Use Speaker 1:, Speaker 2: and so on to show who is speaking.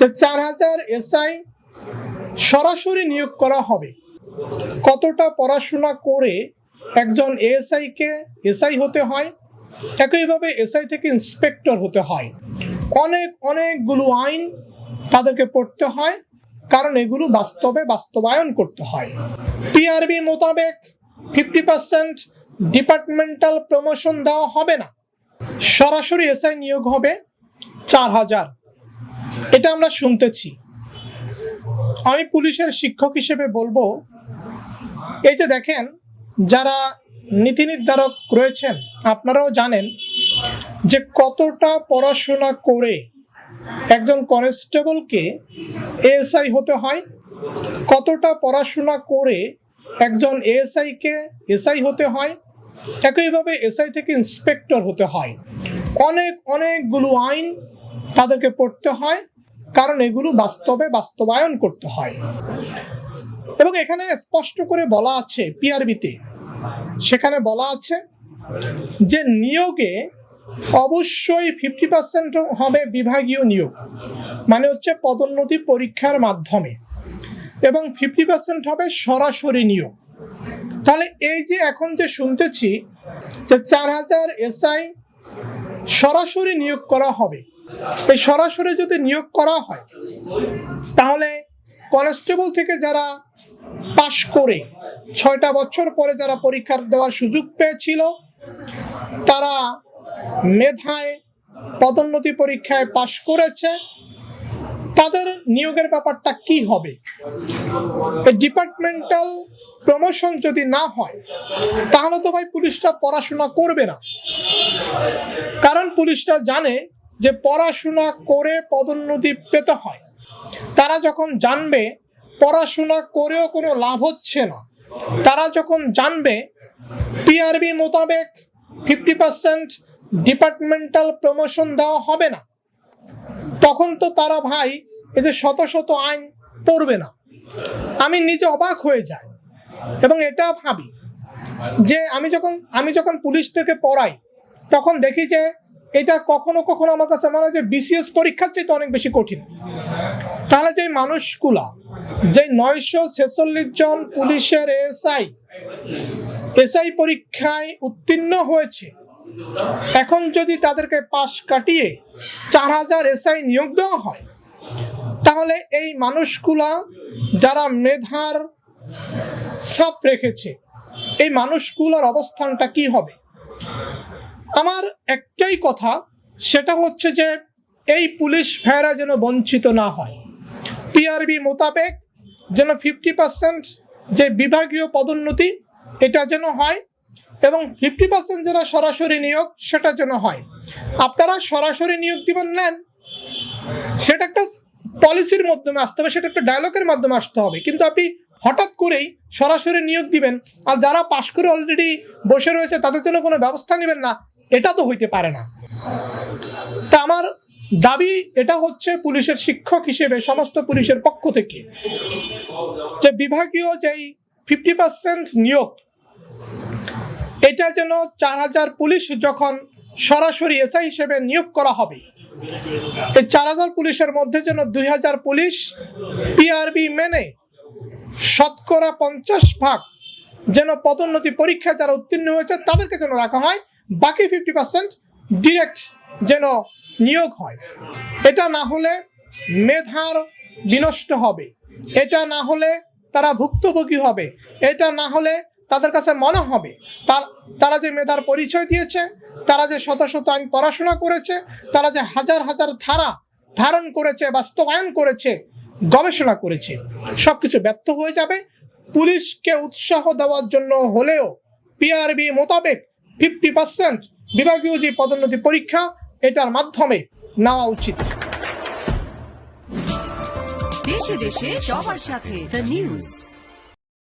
Speaker 1: যে 4000 এসআই সরাসরি নিয়োগ করা হবে। কতটা পড়াশোনা করে একজন এএসআই কে এসআই হতে হয়, একইভাবে এসআই থেকে ইন্সপেক্টর হতে হয়। অনেকগুলো আইন তাদেরকে পড়তে হয়, কারণ এগুলো বাস্তবায়ন করতে হয়। পিআরবি মোতাবেক 50% ডিপার্টমেন্টাল প্রমোশন দেওয়া হবে না, সরাসরি এসআই নিয়োগ হবে 4000। এটা আমরা শুনতেছি। আমি পুলিশের শিক্ষক হিসেবে বলবো, এই যে দেখেন, যারা নীতি নির্ধারক রয়েছেন আপনারাও জানেন যে কতটা পড়াশোনা করে একজন কনস্টেবলকে এএসআই হতে হয়, কতটা পড়াশোনা করে একজন এএসআই কে এসআই হতে হয়, একইভাবে এসআই থেকে ইন্সপেক্টর হতে হয়। অনেকগুলো আইন তাদেরকে পড়তে হয়, কারণ এগুলো বাস্তবায়ন করতে হয়। এবং এখানে স্পষ্ট করে বলা আছে, পিআরবিতে সেখানে বলা আছে যে নিয়োগে অবশ্যই 50% হবে বিভাগীয় নিয়োগ, মানে হচ্ছে পদোন্নতি পরীক্ষার মাধ্যমে, এবং 50% হবে সরাসরি নিয়োগ। তাহলে এই যে এখন যে শুনতেছি যে 4000 এসআই সরাসরি নিয়োগ করা হবে, এই সরাসরি যদি নিয়োগ করা হয় তাহলে কনস্টেবল থেকে যারা পাশ করে 6টা বছর পরে যারা পরীক্ষা দেওয়ার সুযোগ পেয়েছিল, তারা মেধায় পদোন্নতি পরীক্ষায় পাশ করেছে, তাদের নিয়োগের ব্যাপারটা কি হবে? ডিপার্টমেন্টাল প্রমোশন যদি না হয় তাহলে তো ভাই পুলিশটা পড়াশোনা করবে না, কারণ পুলিশটা জানে যে পড়াশোনা করে পদোন্নতি পেতে হয়। তারা যখন জানবে পড়াশোনা করেও কোনো লাভ হচ্ছে না, তারা যখন জানবে পিআরবি মোতাবেক 50% ডিপার্টমেন্টাল প্রমোশন দেওয়া হবে না, তখন তো তারা ভাই এই যে শত আইন পড়বে না। আমি নিজে অবাক হয়ে যাই এবং এটা ভাবি যে আমি যখন পুলিশদেরকে পড়াই তখন দেখি যে এটা কখনো আমার কাছে মনে হয় যে বিসিএস পরীক্ষার চেয়ে অনেক বেশি কঠিন। তাহলে যে মানুষগুলা, যে 946 জন পুলিশের এসআই পরীক্ষায় উত্তীর্ণ হয়েছে, এখন যদি তাদেরকে পাশ কাটিয়ে 4000 এসআই নিয়োগ দেওয়া হয়, তাহলে এই মানুষগুলা যারা মেধার ছাপ রেখেছে, এই মানুষগুলোর অবস্থানটা কি হবে? আমার একটাই কথা, সেটা হচ্ছে যে এই পুলিশ ভাইরা যেন বঞ্চিত না হয়। পিআরবি মোতাবেক যেন 50% যে বিভাগীয় পদোন্নতি এটা যেন হয়, এবং 50% যারা সরাসরি নিয়োগ সেটা যেন হয়। আপনারা সরাসরি নিয়োগ দিবেন নেন, সেটা একটা পলিসির মাধ্যমে আসতে হবে, সেটা একটা ডায়ালগের মাধ্যমে আসতে হবে। কিন্তু আপনি হঠাৎ করেই সরাসরি নিয়োগ দিবেন আর যারা পাশ করে অলরেডি বসে রয়েছে তাদের জন্য কোনো ব্যবস্থা নেবেন না, এটা তো হইতে পারে না। তা আমার দাবি এটা হচ্ছে পুলিশের শিক্ষক হিসেবে সমস্ত পুলিশের পক্ষ থেকে, যে বিভাগীয় যেই 50% নিয়োগ, এটা যেন 4000 পুলিশ যখন সরাসরি এসআই হিসেবে নিয়োগ করা হবে, এই 4000 পুলিশের মধ্যে যেন 2000 পুলিশ পিআরবি মেনে 50% যেন পদোন্নতি পরীক্ষা যারা উত্তীর্ণ হয়েছে তাদেরকে যেন রাখা হয়, বাকি 50% ডিরেক্ট যেন নিয়োগ হয়। এটা না হলে মেধার বিনষ্ট হবে, এটা না হলে তারা ভুক্তভোগী হবে, এটা না হলে তাদের কাছে মনে হবে তারা যে মেধার পরিচয় দিয়েছে, তারা যে শত আইন পড়াশোনা করেছে, তারা যে হাজার ধারা ধারণ করেছে, বাস্তবায়ন করেছে, গবেষণা করেছে, সবকিছু ব্যর্থ হয়ে যাবে। পুলিশকে উৎসাহ দেওয়ার জন্য হলেও পিআরবি মোতাবেক 50% বিভাগীয় যে পদোন্নতি পরীক্ষা এটার মাধ্যমে নেওয়া উচিত।
Speaker 2: দেশে দেশে সবার সাথে দ্য নিউজ।